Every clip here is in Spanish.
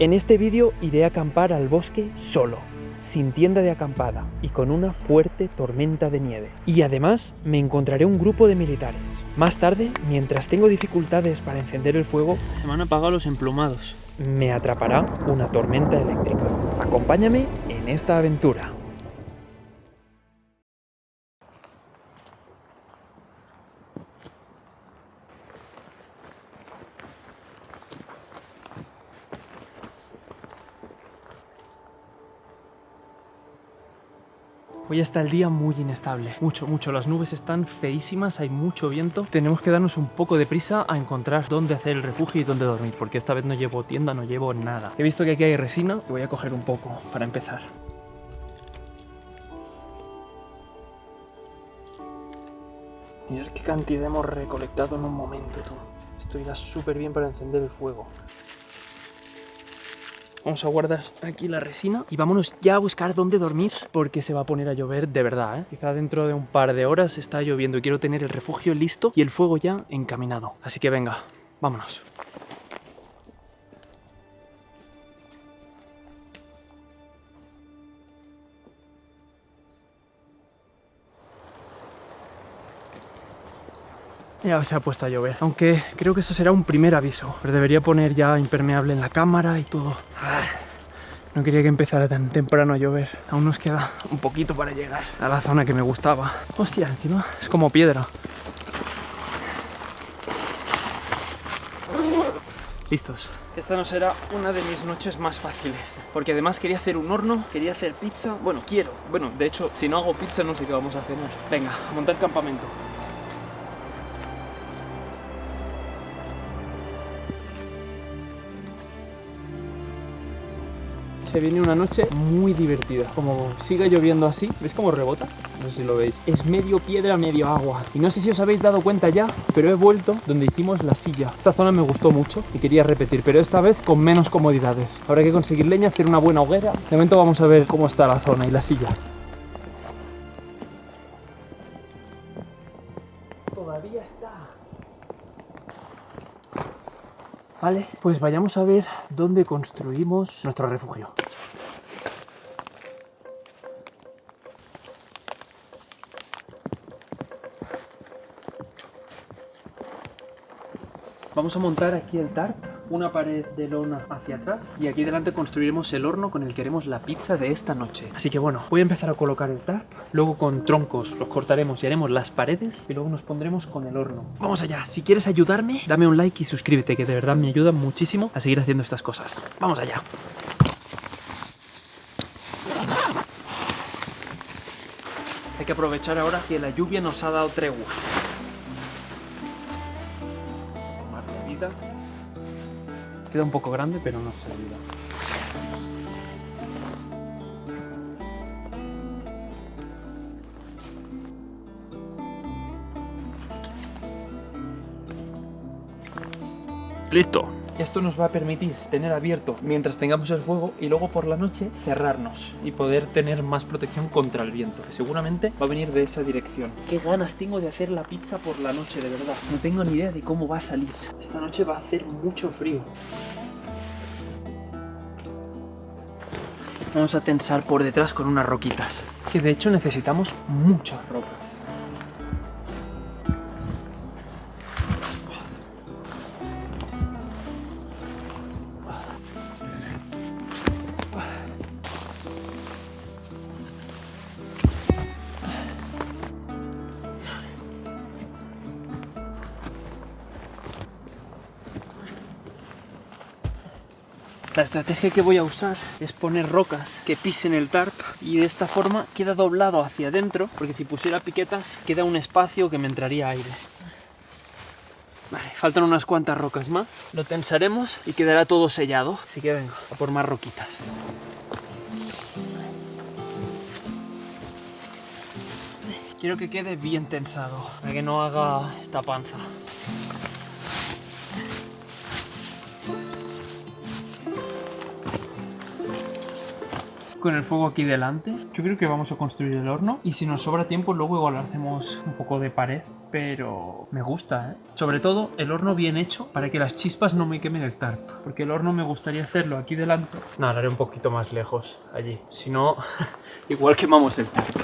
En este vídeo iré a acampar al bosque solo, sin tienda de acampada y con una fuerte tormenta de nieve. Y además me encontraré un grupo de militares. Más tarde, mientras tengo dificultades para encender el fuego, se me han apagado los emplumados. Me atrapará una tormenta eléctrica. Acompáñame en esta aventura. Hoy está el día muy inestable, mucho, las nubes están feísimas, hay mucho viento. Tenemos que darnos un poco de prisa a encontrar dónde hacer el refugio y dónde dormir, porque esta vez no llevo tienda, no llevo nada. He visto que aquí hay resina y voy a coger un poco para empezar. Mirad qué cantidad hemos recolectado en un momento, tú. Esto irá súper bien para encender el fuego. Vamos a guardar aquí la resina y vámonos ya a buscar dónde dormir, porque se va a poner a llover de verdad, ¿eh? Quizá dentro de un par de horas está lloviendo y quiero tener el refugio listo y el fuego ya encaminado. Así que venga, vámonos. Ya se ha puesto a llover, aunque creo que eso será un primer aviso, pero debería poner ya impermeable en la cámara y todo. No quería que empezara tan temprano a llover. Aún nos queda un poquito para llegar a la zona que me gustaba. Hostia, encima es como piedra. Listos. Esta no será una de mis noches más fáciles, porque además quería hacer un horno, quería hacer pizza. Bueno, de hecho, si no hago pizza no sé qué vamos a cenar. Venga, a montar campamento. Se viene una noche muy divertida. Como siga lloviendo así, ¿veis cómo rebota? No sé si lo veis. Es medio piedra, medio agua. Y no sé si os habéis dado cuenta ya, pero he vuelto donde hicimos la silla. Esta zona me gustó mucho y quería repetir, pero esta vez con menos comodidades. Habrá que conseguir leña, hacer una buena hoguera. De momento vamos a ver cómo está la zona y la silla. Todavía está. Vale, pues vayamos a ver dónde construimos nuestro refugio. Vamos a montar aquí el tarp, una pared de lona hacia atrás y aquí delante construiremos el horno con el que haremos la pizza de esta noche. Así que bueno, voy a empezar a colocar el tarp, luego con troncos los cortaremos y haremos las paredes y luego nos pondremos con el horno. Vamos allá, si quieres ayudarme, dame un like y suscríbete, que de verdad me ayuda muchísimo a seguir haciendo estas cosas. Vamos allá. Hay que aprovechar ahora que la lluvia nos ha dado tregua. Queda un poco grande, pero no se olvida. ¡Listo! Esto nos va a permitir tener abierto mientras tengamos el fuego y luego por la noche cerrarnos y poder tener más protección contra el viento, que seguramente va a venir de esa dirección. ¡Qué ganas tengo de hacer la pizza por la noche, de verdad! No tengo ni idea de cómo va a salir. Esta noche va a hacer mucho frío. Vamos a tensar por detrás con unas roquitas, que de hecho necesitamos muchas rocas. La estrategia que voy a usar es poner rocas que pisen el tarp y de esta forma queda doblado hacia adentro, porque si pusiera piquetas queda un espacio que me entraría aire. Vale, faltan unas cuantas rocas más, lo tensaremos y quedará todo sellado, así que venga, a por más roquitas. Quiero que quede bien tensado, para que no haga esta panza. con el fuego aquí delante. Yo creo que vamos a construir el horno y si nos sobra tiempo luego igual hacemos un poco de pared. Pero me gusta, ¿eh? Sobre todo el horno bien hecho para que las chispas no me quemen el tarp. Porque el horno me gustaría hacerlo aquí delante. No, lo haré un poquito más lejos, allí. Si no, igual quemamos el tarp.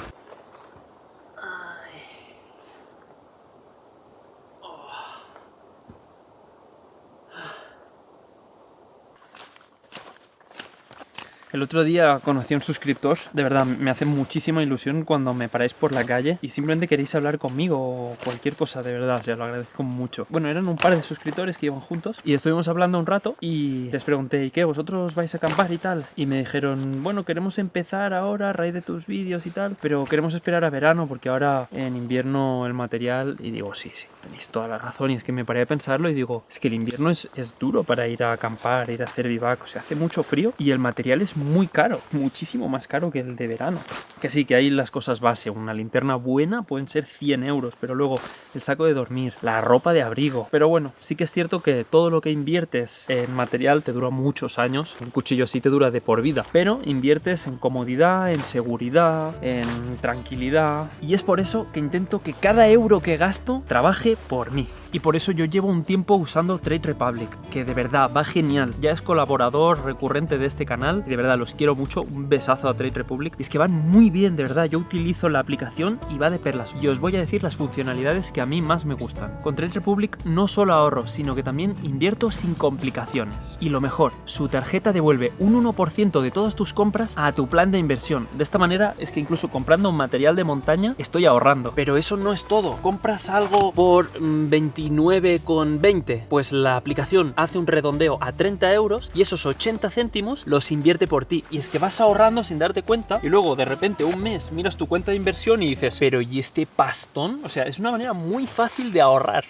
El otro día conocí a un suscriptor, de verdad, me hace muchísima ilusión cuando me paráis por la calle y simplemente queréis hablar conmigo o cualquier cosa, de verdad, o sea, lo agradezco mucho. Bueno, eran un par de suscriptores que iban juntos y estuvimos hablando un rato y les pregunté, ¿y qué? ¿Vosotros vais a acampar y tal? Y me dijeron, bueno, queremos empezar ahora a raíz de tus vídeos y tal, pero queremos esperar a verano porque ahora en invierno el material... Y digo, sí, tenéis toda la razón y es que me paré a pensarlo y digo, es que el invierno es duro para ir a acampar, ir a hacer vivac, o sea, hace mucho frío y el material es muy caro, muchísimo más caro que el de verano. Que sí, que hay las cosas base, una linterna buena pueden ser 100 euros, pero luego el saco de dormir, la ropa de abrigo. Pero bueno, sí que es cierto que todo lo que inviertes en material te dura muchos años, un cuchillo sí te dura de por vida, pero inviertes en comodidad, en seguridad, en tranquilidad, y es por eso que intento que cada euro que gasto trabaje por mí. Y por eso yo llevo un tiempo usando Trade Republic, que de verdad va genial. Ya es colaborador recurrente de este canal y de verdad los quiero mucho. Un besazo a Trade Republic. Y es que van muy bien, de verdad. Yo utilizo la aplicación y va de perlas. Y os voy a decir las funcionalidades que a mí más me gustan. Con Trade Republic no solo ahorro, sino que también invierto sin complicaciones. Y lo mejor, su tarjeta devuelve un 1% de todas tus compras a tu plan de inversión. De esta manera es que incluso comprando un material de montaña estoy ahorrando. Pero eso no es todo. Compras algo por 29,20, pues la aplicación hace un redondeo a 30 euros y esos 80 céntimos los invierte por ti. Y es que vas ahorrando sin darte cuenta y luego de repente un mes miras tu cuenta de inversión y dices, pero ¿y este pastón? O sea, es una manera muy fácil de ahorrar.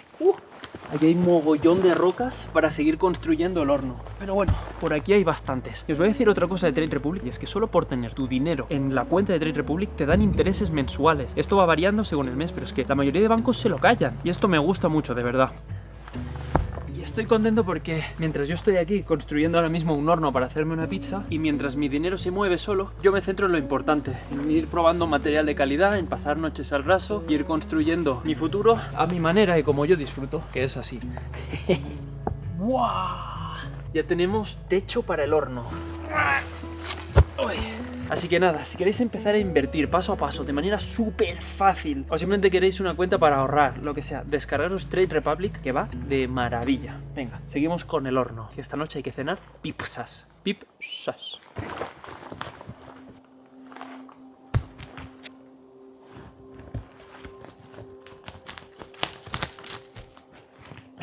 Aquí hay mogollón de rocas para seguir construyendo el horno. Pero bueno, por aquí hay bastantes. Y os voy a decir otra cosa de Trade Republic, y es que solo por tener tu dinero en la cuenta de Trade Republic te dan intereses mensuales. Esto va variando según el mes, pero es que la mayoría de bancos se lo callan. Y esto me gusta mucho, de verdad. Estoy contento porque mientras yo estoy aquí construyendo ahora mismo un horno para hacerme una pizza y mientras mi dinero se mueve solo, yo me centro en lo importante, en ir probando material de calidad, en pasar noches al raso y ir construyendo mi futuro a mi manera y como yo disfruto, que es así. ¡Wow! Ya tenemos techo para el horno. Uy. Así que nada, si queréis empezar a invertir paso a paso de manera súper fácil o simplemente queréis una cuenta para ahorrar, lo que sea, descargaros Trade Republic que va de maravilla. Venga, seguimos con el horno, que esta noche hay que cenar pizzas. Pizzas.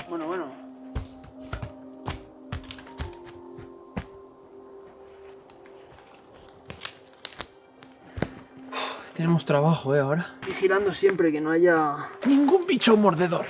Bueno. Tenemos trabajo, ahora. Vigilando siempre que no haya ningún bicho mordedor.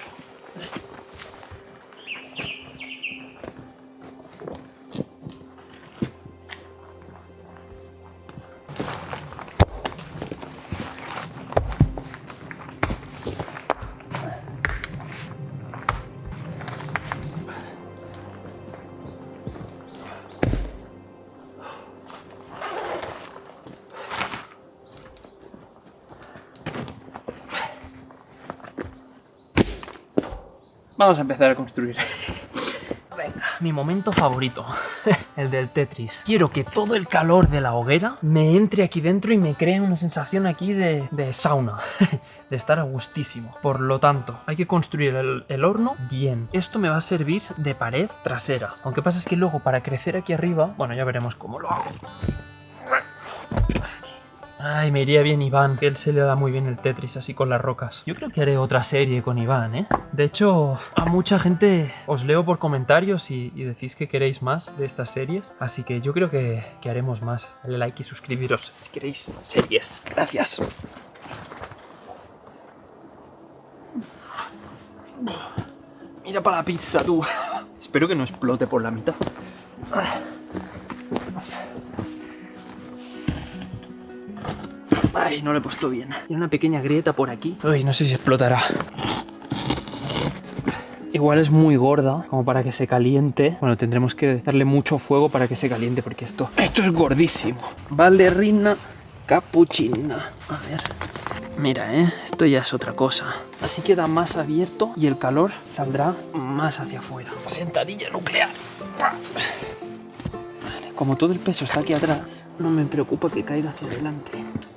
Vamos a empezar a construir. Venga, mi momento favorito, el del Tetris. Quiero que todo el calor de la hoguera me entre aquí dentro y me cree una sensación aquí de sauna, de estar a gustísimo. Por lo tanto, hay que construir el horno bien. Esto me va a servir de pared trasera. Aunque pasa es que luego para crecer aquí arriba, bueno, ya veremos cómo lo hago. Ay, me iría bien Iván, que él se le da muy bien el Tetris así con las rocas. Yo creo que haré otra serie con Iván, ¿eh? De hecho, a mucha gente os leo por comentarios y decís que queréis más de estas series. Así que yo creo que haremos más. Dale like y suscribiros si queréis series. Gracias. Mira para la pizza, tú. Espero que no explote por la mitad. Ay, no lo he puesto bien. Tiene una pequeña grieta por aquí. Uy, no sé si explotará. igual es muy gorda como para que se caliente. Bueno, tendremos que darle mucho fuego para que se caliente porque esto es gordísimo. Ballerina capuchina. A ver. Mira, esto ya es otra cosa. Así queda más abierto y el calor saldrá más hacia afuera. Sentadilla nuclear. Vale, como todo el peso está aquí atrás, no me preocupa que caiga hacia adelante.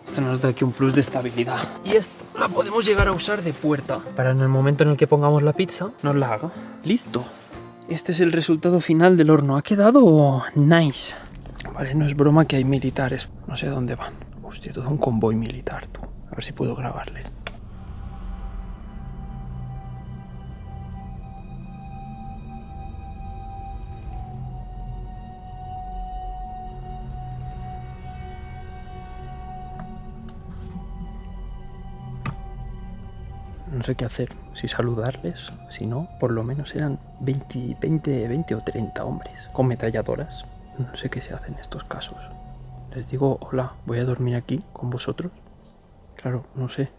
Esto nos da aquí un plus de estabilidad. Y esto la podemos llegar a usar de puerta para en el momento en el que pongamos la pizza nos la haga. ¡Listo! Este es el resultado final del horno. Ha quedado nice. Vale, no es broma que hay militares. No sé dónde van. Hostia, todo un convoy militar, tú. A ver si puedo grabarles. No sé qué hacer, si saludarles, si no, por lo menos eran 20 o 30 hombres con metralladoras. No sé qué se hace en estos casos. Les digo, hola, voy a dormir aquí con vosotros. Claro, no sé.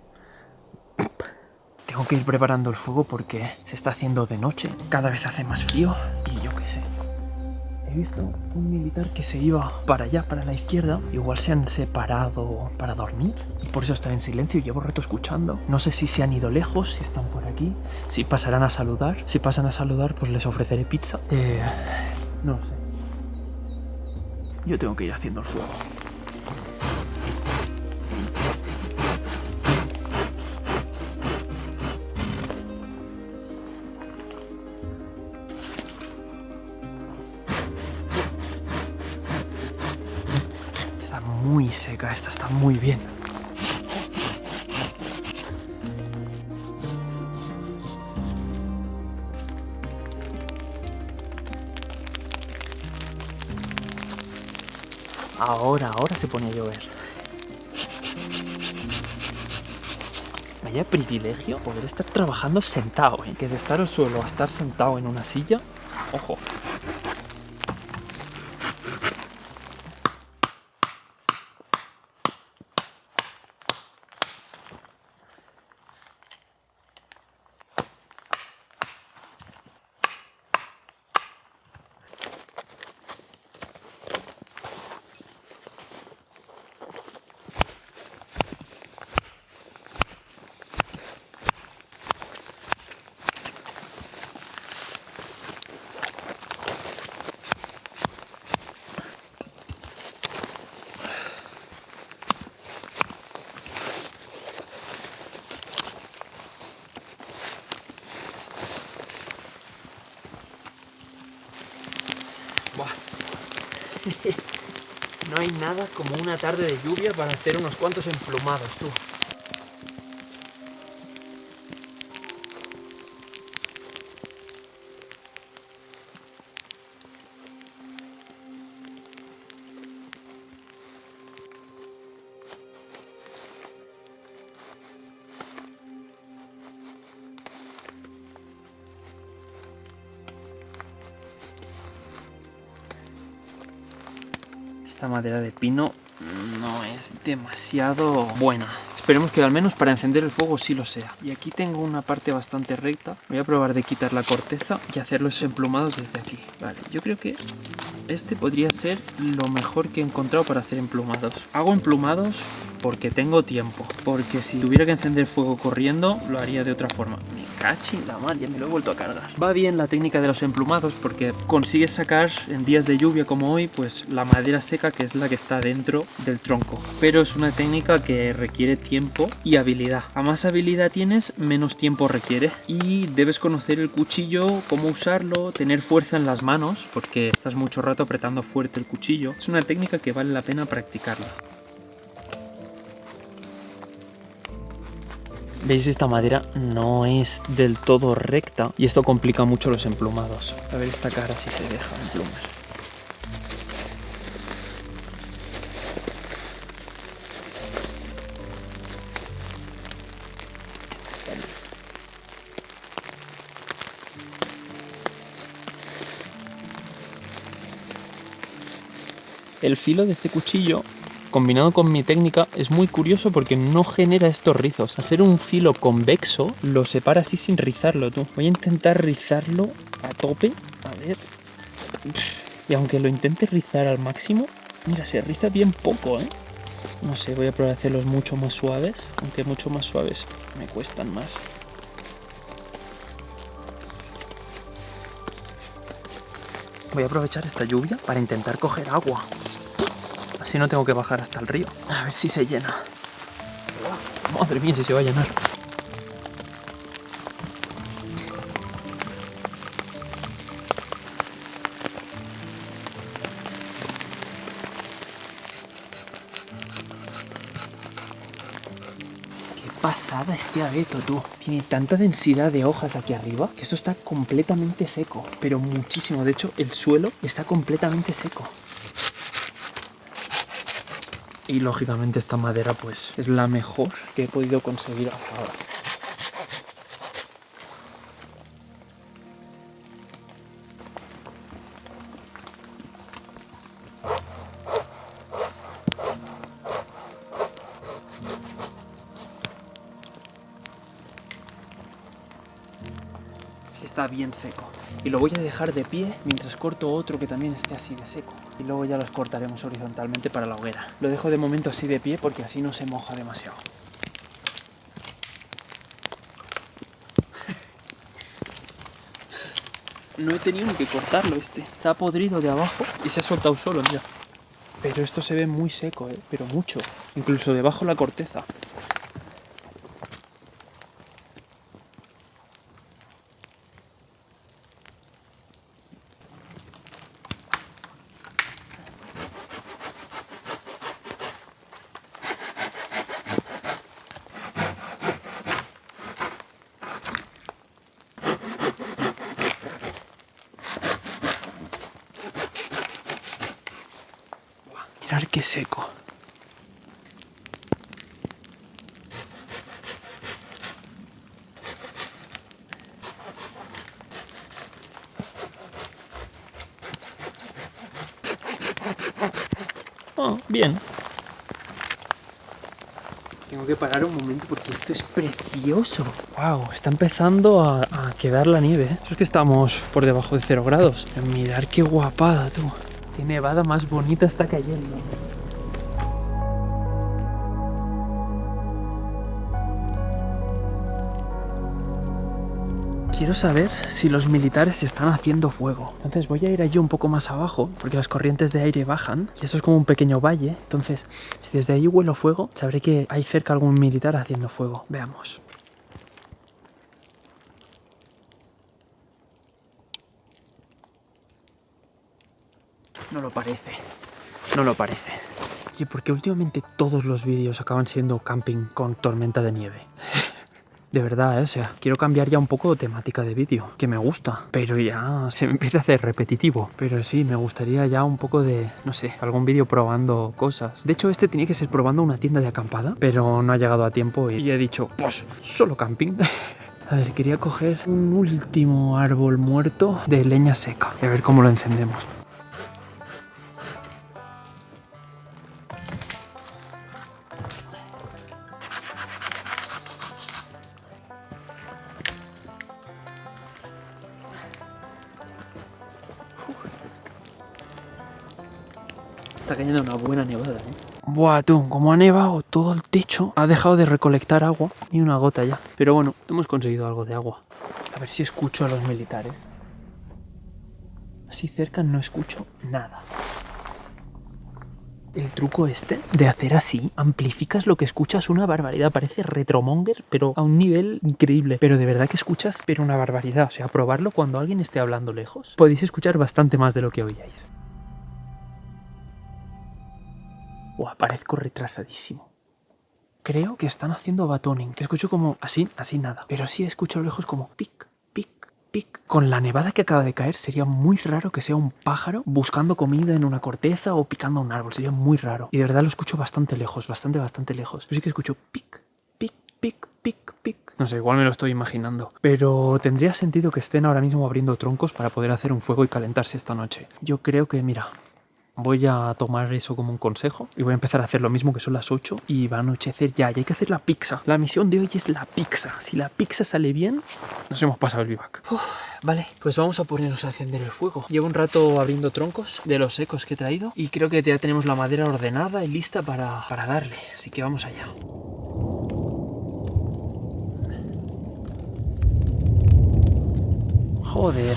Tengo que ir preparando el fuego porque se está haciendo de noche. Cada vez hace más frío y yo qué sé. He visto un militar que se iba para allá, para la izquierda. Igual se han separado para dormir y por eso están en silencio. Llevo rato escuchando. No sé si se han ido lejos, si están por aquí, si pasarán a saludar. Si pasan a saludar, pues les ofreceré pizza. No lo sé. Yo tengo que ir haciendo el fuego. Está muy seca, esta está muy bien. Ahora se pone a llover. Vaya privilegio poder estar trabajando sentado, que de estar al suelo a estar sentado en una silla, ojo. Buah. No hay nada como una tarde de lluvia para hacer unos cuantos emplumados, tú. Esta madera de pino no es demasiado buena. Esperemos que al menos para encender el fuego sí lo sea. Y aquí tengo una parte bastante recta. Voy a probar de quitar la corteza y hacer los emplumados desde aquí. Vale, yo creo que este podría ser lo mejor que he encontrado para hacer emplumados. Hago emplumados porque tengo tiempo. Porque si tuviera que encender el fuego corriendo, lo haría de otra forma. Me cachi la mar, ya me lo he vuelto a cargar. Va bien la técnica de los emplumados porque consigues sacar en días de lluvia como hoy, pues la madera seca, que es la que está dentro del tronco. Pero es una técnica que requiere tiempo y habilidad. A más habilidad tienes, menos tiempo requiere. Y debes conocer el cuchillo, cómo usarlo, tener fuerza en las manos, porque estás mucho rato apretando fuerte el cuchillo. Es una técnica que vale la pena practicarla. ¿Veis? Esta madera no es del todo recta y esto complica mucho los emplumados. A ver esta cara si se deja emplumar. El filo de este cuchillo combinado con mi técnica, es muy curioso porque no genera estos rizos. Al ser un filo convexo, lo separa así sin rizarlo, tú. Voy a intentar rizarlo a tope. A ver. Y aunque lo intente rizar al máximo, mira, se riza bien poco, ¿eh? No sé, voy a probar a hacerlos mucho más suaves, aunque mucho más suaves me cuestan más. Voy a aprovechar esta lluvia para intentar coger agua. Así no tengo que bajar hasta el río. A ver si se llena. Madre mía, si se va a llenar. Qué pasada este abeto, tú. Tiene tanta densidad de hojas aquí arriba que esto está completamente seco. Pero muchísimo. De hecho, el suelo está completamente seco. Y lógicamente esta madera pues es la mejor que he podido conseguir hasta ahora. Este está bien seco. Y lo voy a dejar de pie mientras corto otro que también esté así de seco. Y luego ya los cortaremos horizontalmente para la hoguera. Lo dejo de momento así de pie porque así no se moja demasiado. No he tenido ni que cortarlo este. Está podrido de abajo y se ha soltado solo, mira. Pero esto se ve muy seco, pero mucho. Incluso debajo la corteza. Mirad qué seco. Oh, bien. Tengo que parar un momento porque esto es precioso. Wow, está empezando a quedar la nieve, ¿eh? Eso es que estamos por debajo de 0 grados. Mirad qué guapada, tú. Qué nevada más bonita está cayendo. Quiero saber si los militares están haciendo fuego. Entonces voy a ir allí un poco más abajo, porque las corrientes de aire bajan, y esto es como un pequeño valle. Entonces, si desde ahí huelo fuego, sabré que hay cerca algún militar haciendo fuego. Veamos. No lo parece. No lo parece. Oye, ¿por qué últimamente todos los vídeos acaban siendo camping con tormenta de nieve? De verdad, o sea, quiero cambiar ya un poco de temática de vídeo, que me gusta, pero ya se me empieza a hacer repetitivo. Pero sí, me gustaría ya un poco de, no sé, algún vídeo probando cosas. De hecho, este tenía que ser probando una tienda de acampada, pero no ha llegado a tiempo y he dicho, pues, solo camping. A ver, quería coger un último árbol muerto de leña seca y a ver cómo lo encendemos. Está cayendo una buena nevada, ¿eh? Buah, tú, como ha nevado todo el techo, ha dejado de recolectar agua, ni una gota ya. Pero bueno, hemos conseguido algo de agua. A ver si escucho a los militares. Así cerca no escucho nada. El truco este de hacer así, amplificas lo que escuchas una barbaridad. Parece retromonger, pero a un nivel increíble. Pero de verdad que escuchas, pero una barbaridad. O sea, probarlo cuando alguien esté hablando lejos. Podéis escuchar bastante más de lo que oíais. Buah, parezco retrasadísimo. Creo que están haciendo batoning. Escucho como así, así nada. Pero sí escucho a lo lejos como pic, pic, pic. Con la nevada que acaba de caer sería muy raro que sea un pájaro buscando comida en una corteza o picando a un árbol. Sería muy raro. Y de verdad lo escucho bastante lejos, bastante lejos. Pero sí que escucho pic, pic, pic, pic, pic. No sé, igual me lo estoy imaginando. Pero tendría sentido que estén ahora mismo abriendo troncos para poder hacer un fuego y calentarse esta noche. Yo creo que, mira, voy a tomar eso como un consejo y voy a empezar a hacer lo mismo, que son las 8 y va a anochecer ya. Y hay que hacer la pizza. La misión de hoy es la pizza. Si la pizza sale bien, nos hemos pasado el vivac. Vale, pues vamos a ponernos a encender el fuego. Llevo un rato abriendo troncos de los secos que he traído y creo que ya tenemos la madera ordenada y lista para darle. Así que vamos allá. Joder,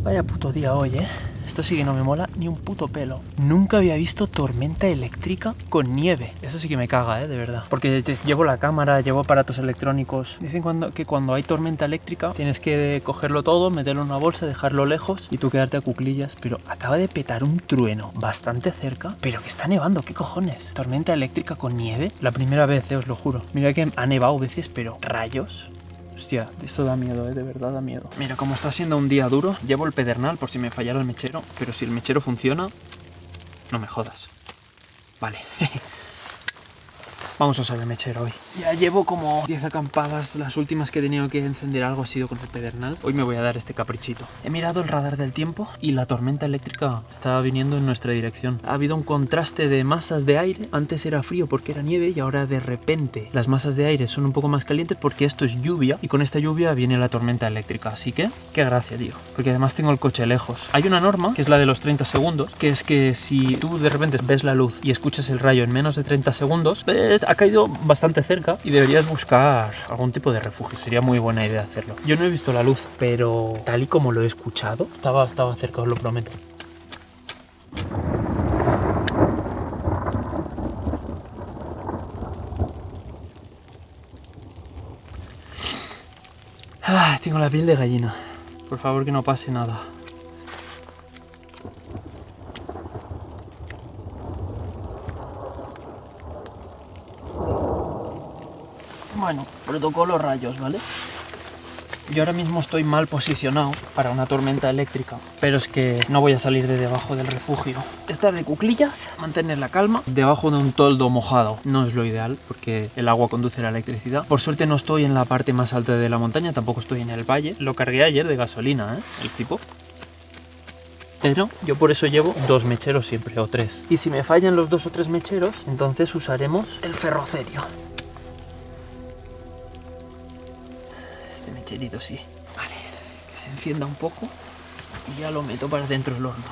vaya puto día hoy, ¿eh? Esto sí que no me mola ni un puto pelo. Nunca había visto tormenta eléctrica con nieve. Eso sí que me caga, de verdad. Porque llevo la cámara, llevo aparatos electrónicos. Dicen que cuando hay tormenta eléctrica tienes que cogerlo todo, meterlo en una bolsa, dejarlo lejos y tú quedarte a cuclillas. Pero acaba de petar un trueno bastante cerca, pero que está nevando. ¿Qué cojones? ¿Tormenta eléctrica con nieve? La primera vez, os lo juro. Mira que ha nevado veces, pero ¿rayos? Hostia, esto da miedo, de verdad da miedo. Mira, como está siendo un día duro, llevo el pedernal por si me fallara el mechero, pero si el mechero funciona, no me jodas. Vale. Vamos a usar el mechero hoy. Ya llevo como 10 acampadas, las últimas que he tenido que encender algo ha sido con el pedernal. Hoy me voy a dar este caprichito. He mirado el radar del tiempo y la tormenta eléctrica está viniendo en nuestra dirección. Ha habido un contraste de masas de aire. Antes era frío porque era nieve y ahora de repente las masas de aire son un poco más calientes porque esto es lluvia y con esta lluvia viene la tormenta eléctrica. Así que, qué gracia, tío. Porque además tengo el coche lejos. Hay una norma, que es la de los 30 segundos, que es que si tú de repente ves la luz y escuchas el rayo en menos de 30 segundos, ha caído bastante cerca y deberías buscar algún tipo de refugio. Sería muy buena idea hacerlo. Yo no he visto la luz, pero tal y como lo he escuchado, estaba cerca, os lo prometo. Tengo la piel de gallina. Por favor, que no pase nada. Bueno, protocolo rayos, ¿vale? Yo ahora mismo estoy mal posicionado para una tormenta eléctrica, pero es que no voy a salir de debajo del refugio. Estar de cuclillas, mantener la calma, debajo de un toldo mojado no es lo ideal porque el agua conduce la electricidad. Por suerte no estoy en la parte más alta de la montaña, tampoco estoy en el valle. Lo cargué ayer de gasolina, el tipo. Pero yo por eso llevo 2 mecheros siempre, o 3. Y si me fallan los 2 o 3 mecheros, entonces usaremos el ferrocerio. Mecherito sí. Vale, que se encienda un poco y ya lo meto para dentro del horno.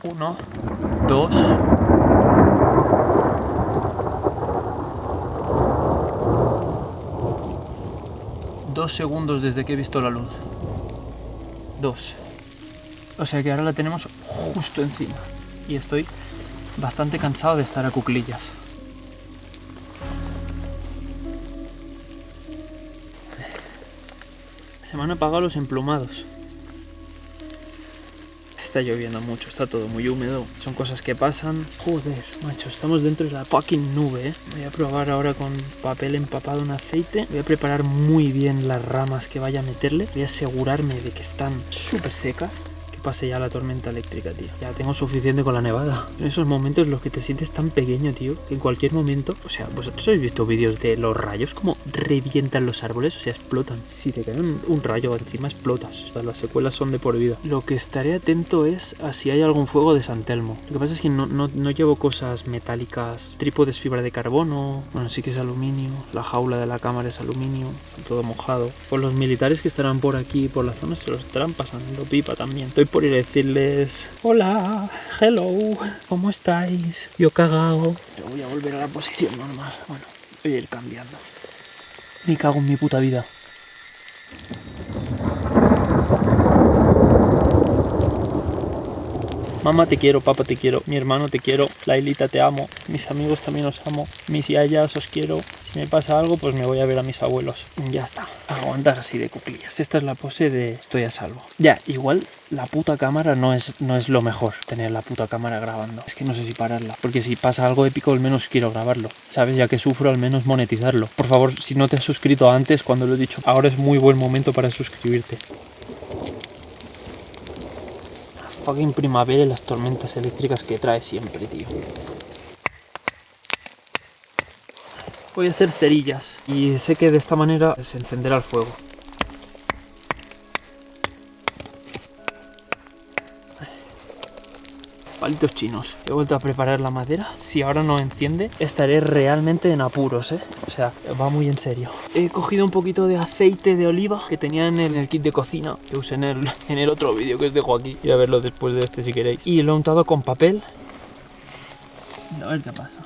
1, 2. Dos segundos desde que he visto la luz. 2. O sea que ahora la tenemos justo encima. Y estoy bastante cansado de estar a cuclillas. Se me han apagado los emplumados. Está lloviendo mucho, está todo muy húmedo. Son cosas que pasan. Joder, macho, estamos dentro de la fucking nube, ¿eh? Voy a probar ahora con papel empapado en aceite. Voy a preparar muy bien las ramas que vaya a meterle. Voy a asegurarme de que están súper secas. Pase ya la tormenta eléctrica, tío. Ya tengo suficiente con la nevada. En esos momentos en los que te sientes tan pequeño, tío, que en cualquier momento... O sea, ¿vosotros habéis visto vídeos de los rayos? Cómo revientan los árboles, o sea, explotan. Si te cae un rayo encima, explotas. O sea, las secuelas son de por vida. Lo que estaré atento es a si hay algún fuego de San Telmo. Lo que pasa es que no llevo cosas metálicas. Trípodes fibra de carbono. Bueno, sí que es aluminio. La jaula de la cámara es aluminio. Está todo mojado. Pues los militares que estarán por aquí, por la zona, se los estarán pasando pipa también. Estoy por ir a decirles: hola, hello, ¿cómo estáis? Yo cagao. Yo voy a volver a la posición normal. Bueno, voy a ir cambiando. Me cago en mi puta vida. Mamá te quiero, papá te quiero, mi hermano te quiero, Lailita te amo, mis amigos también os amo, mis yayas os quiero. Si me pasa algo, pues me voy a ver a mis abuelos. Ya está, aguantar así de cuclillas. Esta es la pose de estoy a salvo. Ya, igual la puta cámara no es lo mejor, tener la puta cámara grabando. Es que no sé si pararla, porque si pasa algo épico, al menos quiero grabarlo, ¿sabes? Ya que sufro, al menos monetizarlo. Por favor, si no te has suscrito antes, cuando lo he dicho, ahora es muy buen momento para suscribirte. Fucking primavera y las tormentas eléctricas que trae siempre, tío. Voy a hacer cerillas y sé que de esta manera se encenderá el fuego. Palitos chinos. He vuelto a preparar la madera. Si ahora no enciende, estaré realmente en apuros, ¿eh? O sea, va muy en serio. He cogido un poquito de aceite de oliva que tenía en el kit de cocina, que usé en el otro vídeo que os dejo aquí. Ir a verlo después de este si queréis. Y lo he untado con papel. A ver qué pasa.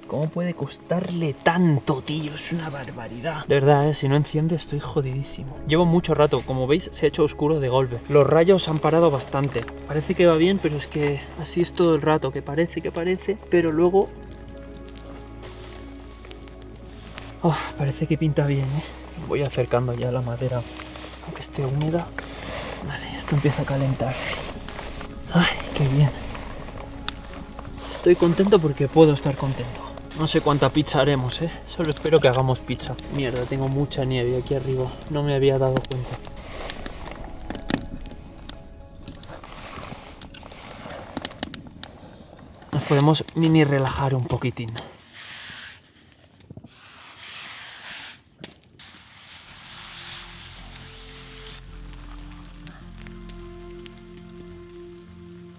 ¿Cómo puede costarle tanto, tío? Es una barbaridad. De verdad, si no enciende estoy jodidísimo. Llevo mucho rato, como veis se ha hecho oscuro de golpe. Los rayos han parado bastante. Parece que va bien, pero es que así es todo el rato. Que parece, pero luego... Oh, parece que pinta bien, ¿eh? Voy acercando ya la madera, aunque esté húmeda. Vale, esto empieza a calentar. Ay, qué bien. Estoy contento porque puedo estar contento. No sé cuánta pizza haremos, ¿eh? Solo espero que hagamos pizza. Mierda, tengo mucha nieve aquí arriba. No me había dado cuenta. Nos podemos mini relajar un poquitín.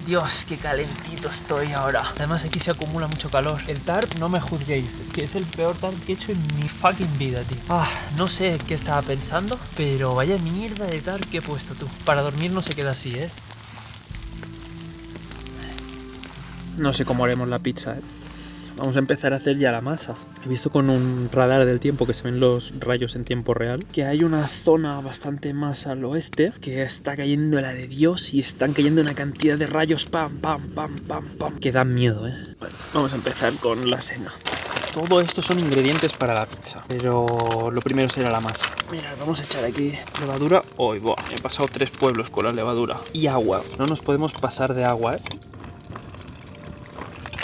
Dios, qué calentito estoy ahora. Además aquí se acumula mucho calor. El tarp, no me juzguéis, que es el peor tarp que he hecho en mi fucking vida, tío. No sé qué estaba pensando, pero vaya mierda de tarp que he puesto, tú. Para dormir no se queda así, ¿eh? No sé cómo haremos la pizza, ¿eh? Vamos a empezar a hacer ya la masa. He visto con un radar del tiempo que se ven los rayos en tiempo real que hay una zona bastante más al oeste que está cayendo la de Dios y están cayendo una cantidad de rayos pam, pam, pam, pam, pam, que dan miedo, ¿eh? Bueno, vamos a empezar con la cena. Todo esto son ingredientes para la pizza, pero lo primero será la masa. Mirad, vamos a echar aquí levadura. Hoy, he pasado 3 pueblos con la levadura. Y agua. No nos podemos pasar de agua, ¿eh?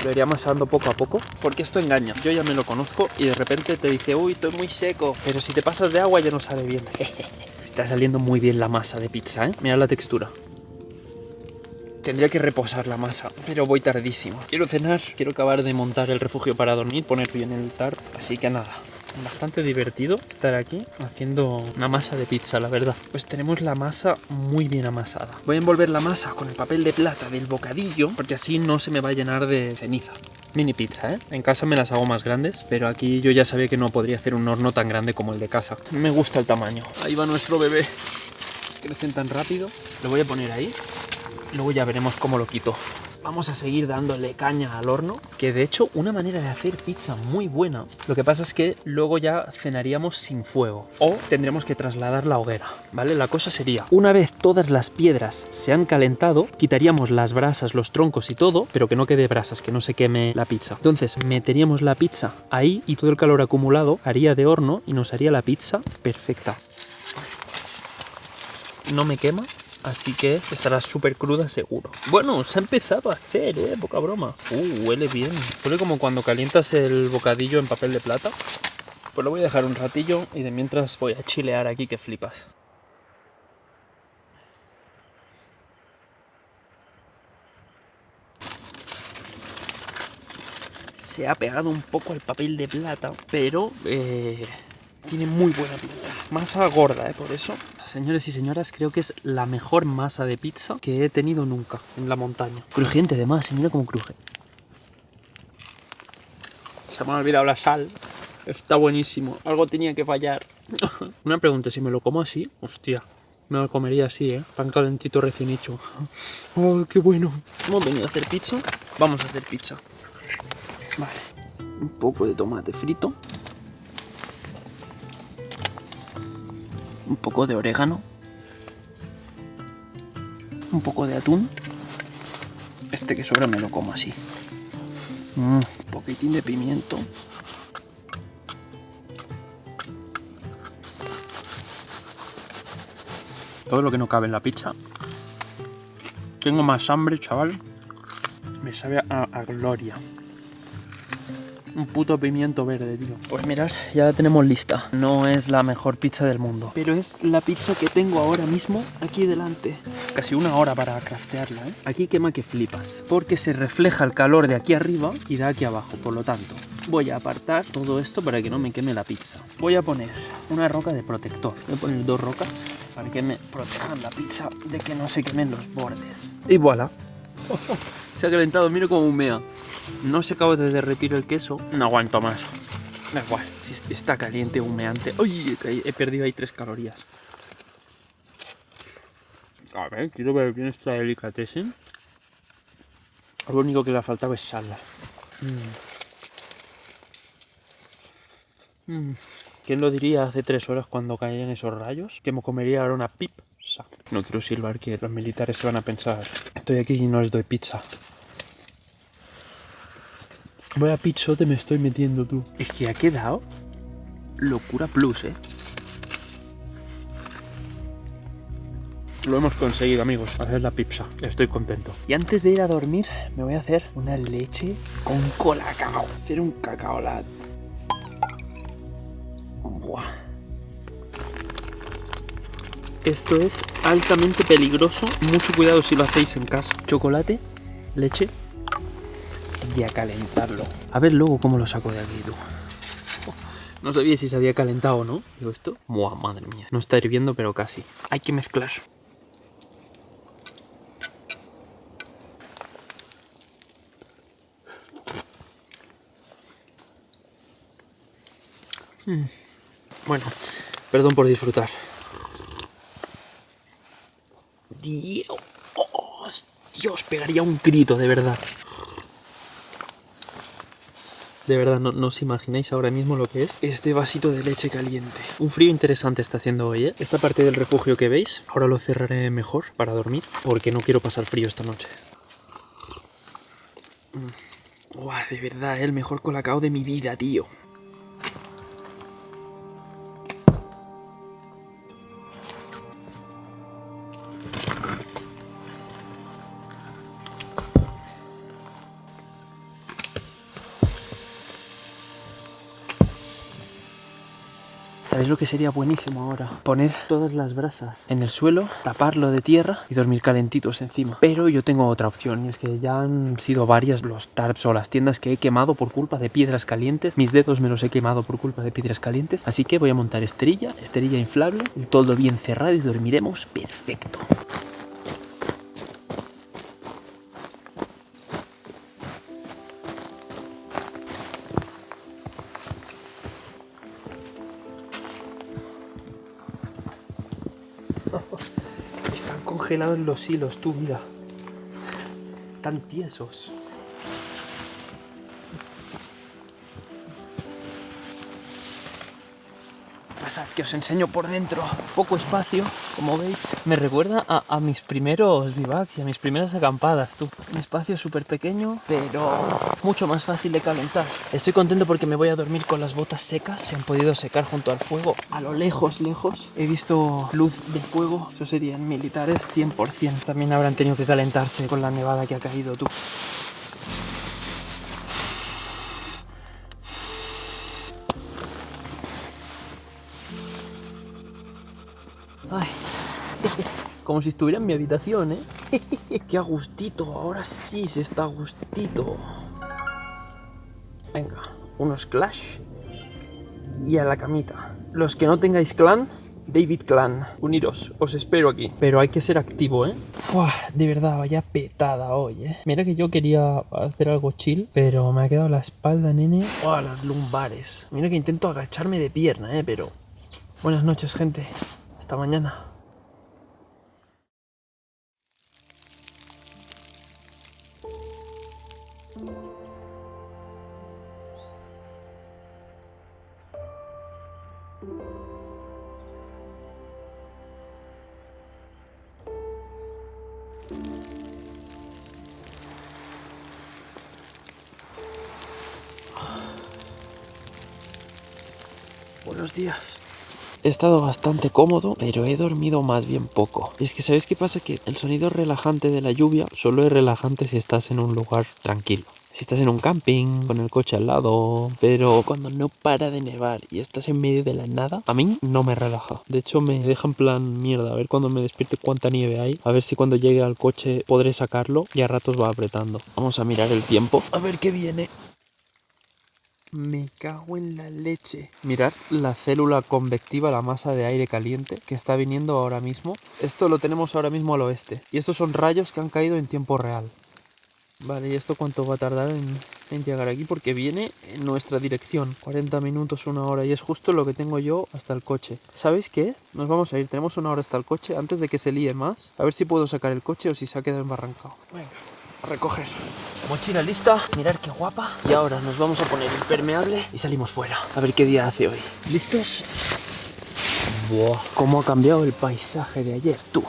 Lo iré amasando poco a poco, porque esto engaña. Yo ya me lo conozco y de repente te dice, uy, estoy muy seco. Pero si te pasas de agua ya no sale bien. Está saliendo muy bien la masa de pizza, ¿eh? Mirad la textura. Tendría que reposar la masa, pero voy tardísimo. Quiero cenar, quiero acabar de montar el refugio para dormir, poner bien el tarp. Así que nada, bastante divertido estar aquí haciendo una masa de pizza, la verdad. Pues tenemos la masa muy bien amasada. Voy a envolver la masa con el papel de plata del bocadillo, porque así no se me va a llenar de ceniza. Mini pizza, ¿eh? En casa me las hago más grandes, pero aquí yo ya sabía que no podría hacer un horno tan grande como el de casa. Me gusta el tamaño. Ahí va nuestro bebé. Crecen tan rápido. Lo voy a poner ahí. Luego ya veremos cómo lo quito. Vamos a seguir dándole caña al horno, que de hecho una manera de hacer pizza muy buena. Lo que pasa es que luego ya cenaríamos sin fuego o tendremos que trasladar la hoguera, ¿vale? La cosa sería, una vez todas las piedras se han calentado, quitaríamos las brasas, los troncos y todo, pero que no quede brasas, que no se queme la pizza. Entonces meteríamos la pizza ahí y todo el calor acumulado haría de horno y nos haría la pizza perfecta. No me quema. Así que estará súper cruda seguro. Bueno, se ha empezado a hacer, poca broma. Huele bien. Huele como cuando calientas el bocadillo en papel de plata. Pues lo voy a dejar un ratillo y de mientras voy a chilear aquí que flipas. Se ha pegado un poco el papel de plata, pero tiene muy buena pinta. Masa gorda, por eso. Señores y señoras, creo que es la mejor masa de pizza que he tenido nunca en la montaña. Crujiente además, y mira cómo cruje. Se me ha olvidado la sal. Está buenísimo. Algo tenía que fallar. Una pregunta, si me lo como así, hostia, me lo comería así, ¿eh? Pan calentito recién hecho. ¡Oh, qué bueno! Hemos venido a hacer pizza. Vamos a hacer pizza. Vale. Un poco de tomate frito. Un poco de orégano, un poco de atún. Este que sobra me lo como así. Un poquitín de pimiento. Todo lo que no cabe en la pizza. Tengo más hambre, chaval. Me sabe a gloria. Un puto pimiento verde, tío. Pues mirad, ya la tenemos lista. No es la mejor pizza del mundo, pero es la pizza que tengo ahora mismo aquí delante. Casi 1 hora para craftearla, ¿eh? Aquí quema que flipas, porque se refleja el calor de aquí arriba y de aquí abajo. Por lo tanto, voy a apartar todo esto para que no me queme la pizza. Voy a poner una roca de protector. Voy a poner 2 rocas para que me protejan la pizza de que no se quemen los bordes. Y voilà. Se ha calentado, mira cómo humea. No se acaba de derretir el queso. No aguanto más. Da igual, si está caliente, humeante. ¡Uy! He perdido ahí 3 calorías. A ver, quiero ver bien esta delicatessen. Lo único que le ha faltado es sal. ¿Quién lo diría hace 3 horas cuando caían esos rayos? Que me comería ahora una pizza. No quiero silbar que los militares se van a pensar: estoy aquí y no les doy pizza. Vaya pizzote me estoy metiendo, tú. Es que ha quedado locura plus, ¿eh? Lo hemos conseguido, amigos, hacer la pizza. Estoy contento. Y antes de ir a dormir, me voy a hacer una leche con colacao. Hacer un cacao lat. Buah. Esto es altamente peligroso. Mucho cuidado si lo hacéis en casa. Chocolate, leche y a calentarlo. A ver luego cómo lo saco de aquí, tú. No sabía si se había calentado o no. Digo, esto. Buah, madre mía. No está hirviendo, pero casi. Hay que mezclar. Bueno, perdón por disfrutar. Dios, pegaría un grito, de verdad. De verdad, no os imagináis ahora mismo lo que es este vasito de leche caliente. Un frío interesante está haciendo hoy, ¿eh? Esta parte del refugio que veis, ahora lo cerraré mejor para dormir, porque no quiero pasar frío esta noche. Uah, de verdad, el mejor colacao de mi vida, tío. ¿Sabéis lo que sería buenísimo ahora? Poner todas las brasas en el suelo, taparlo de tierra y dormir calentitos encima. Pero yo tengo otra opción, y es que ya han sido varias los tarps o las tiendas que he quemado por culpa de piedras calientes. Mis dedos me los he quemado por culpa de piedras calientes. Así que voy a montar esterilla inflable, el toldo bien cerrado y dormiremos perfecto. Están congelados los hilos, tú, mira. Están tiesos. Pasad, que os enseño por dentro. Poco espacio, como veis. Me recuerda a mis primeros bivacs y a mis primeras acampadas, tú. Un espacio súper pequeño, pero mucho más fácil de calentar. Estoy contento porque me voy a dormir con las botas secas. Se han podido secar junto al fuego. A lo lejos, he visto luz de fuego. Eso serían militares 100%. También habrán tenido que calentarse con la nevada que ha caído, tú. Ay, como si estuviera en mi habitación, ¿eh? ¡Qué a gustito! Ahora sí se está a gustito. Venga, unos Clash y a la camita. Los que no tengáis clan, David Clan, uniros, os espero aquí. Pero hay que ser activo, ¿eh? Fua, de verdad, vaya petada hoy, ¿eh? Mira que yo quería hacer algo chill, pero me ha quedado la espalda, nene. ¡Oh, las lumbares! Mira que intento agacharme de pierna, ¿eh? Pero... Buenas noches, gente. Hasta mañana. Buenos días. He estado bastante cómodo, pero he dormido más bien poco. Y es que ¿sabéis qué pasa? Que el sonido relajante de la lluvia solo es relajante si estás en un lugar tranquilo. Si estás en un camping, con el coche al lado, pero cuando no para de nevar y estás en medio de la nada, a mí no me relaja. De hecho, me deja en plan mierda, a ver cuando me despierte cuánta nieve hay, a ver si cuando llegue al coche podré sacarlo y a ratos va apretando. Vamos a mirar el tiempo, a ver qué viene. Me cago en la leche. Mirad la célula convectiva, la masa de aire caliente que está viniendo ahora mismo. Esto lo tenemos ahora mismo al oeste. Y estos son rayos que han caído en tiempo real. Vale, ¿y esto cuánto va a tardar en llegar aquí? Porque viene en nuestra dirección. 40 minutos, 1 hora. Y es justo lo que tengo yo hasta el coche. ¿Sabéis qué? Nos vamos a ir. Tenemos 1 hora hasta el coche. Antes de que se líe más. A ver si puedo sacar el coche o si se ha quedado embarrancado. Venga, a recoger. Mochila lista. Mirad qué guapa. Y ahora nos vamos a poner impermeable y salimos fuera. A ver qué día hace hoy. ¿Listos? Buah, cómo ha cambiado el paisaje de ayer, tú.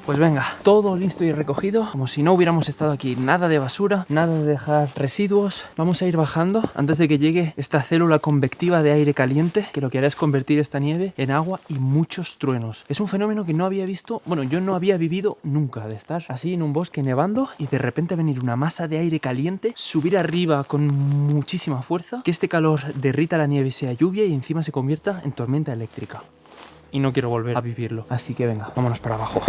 Pues venga, todo listo y recogido, como si no hubiéramos estado aquí. Nada de basura, nada de dejar residuos. Vamos a ir bajando antes de que llegue esta célula convectiva de aire caliente, que lo que hará es convertir esta nieve en agua y muchos truenos. Es un fenómeno que no había visto, bueno, yo no había vivido nunca, de estar así en un bosque nevando y de repente venir una masa de aire caliente, subir arriba con muchísima fuerza, que este calor derrita la nieve y sea lluvia y encima se convierta en tormenta eléctrica. Y no quiero volver a vivirlo. Así que venga, vámonos para abajo.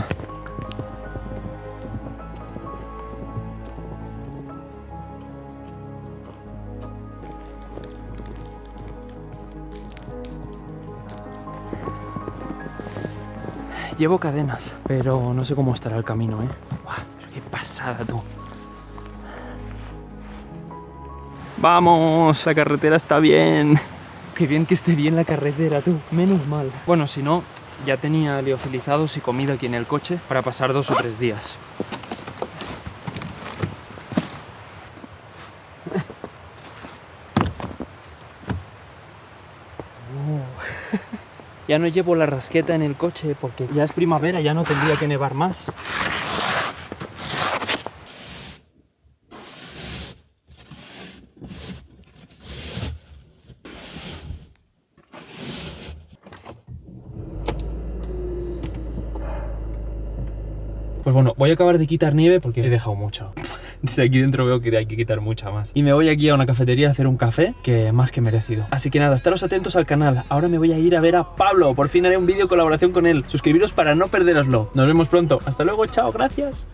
Llevo cadenas, pero no sé cómo estará el camino, ¿eh? Buah, pero qué pasada, tú. ¡Vamos! La carretera está bien. Qué bien que esté bien la carretera, tú. Menos mal. Bueno, si no, ya tenía liofilizados y comida aquí en el coche para pasar 2 o 3 días. Ya no llevo la rasqueta en el coche porque ya es primavera, ya no tendría que nevar más. Pues bueno, voy a acabar de quitar nieve porque he dejado mucho. Desde aquí dentro veo que hay que quitar mucha más. Y me voy aquí a una cafetería a hacer un café, que más que merecido. Así que nada, estaros atentos al canal. Ahora me voy a ir a ver a Pablo. Por fin haré un vídeo de colaboración con él. Suscribiros para no perderoslo. Nos vemos pronto. Hasta luego, chao, gracias.